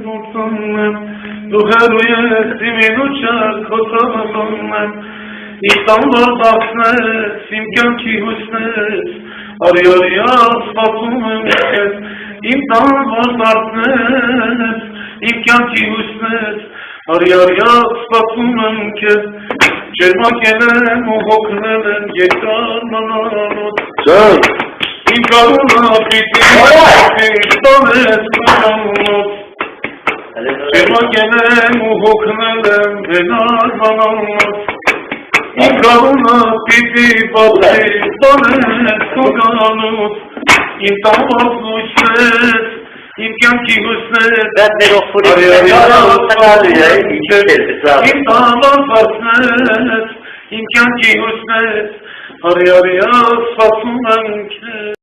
զուցում եմ, դու հեռու ես իմին ու չար քոսավազում եմ, Իստան որ բացնես, իմ կյանքի հույսնես, արյարյա սպասում եմ քեզ, իմ տան որ բացնես, իմ կյանքի հույսնես, արյարյա սպասում եմ քեզ, ջերմակել եմ ու հոգնել եմ երկար մանանոց, իմ կարունը պիտի տանես մանանոց, ջերմակել եմ ու հոգնել եմ երկար մանանոց, Իմ կարունը պիտի բացի տանես կոկանոց, իմ տանված լույսնես, իմ կյանքի հույսնես, իմ տանված բացնես, իմ կյանքի հույսնես, արյարյա սպասում եմ քեզ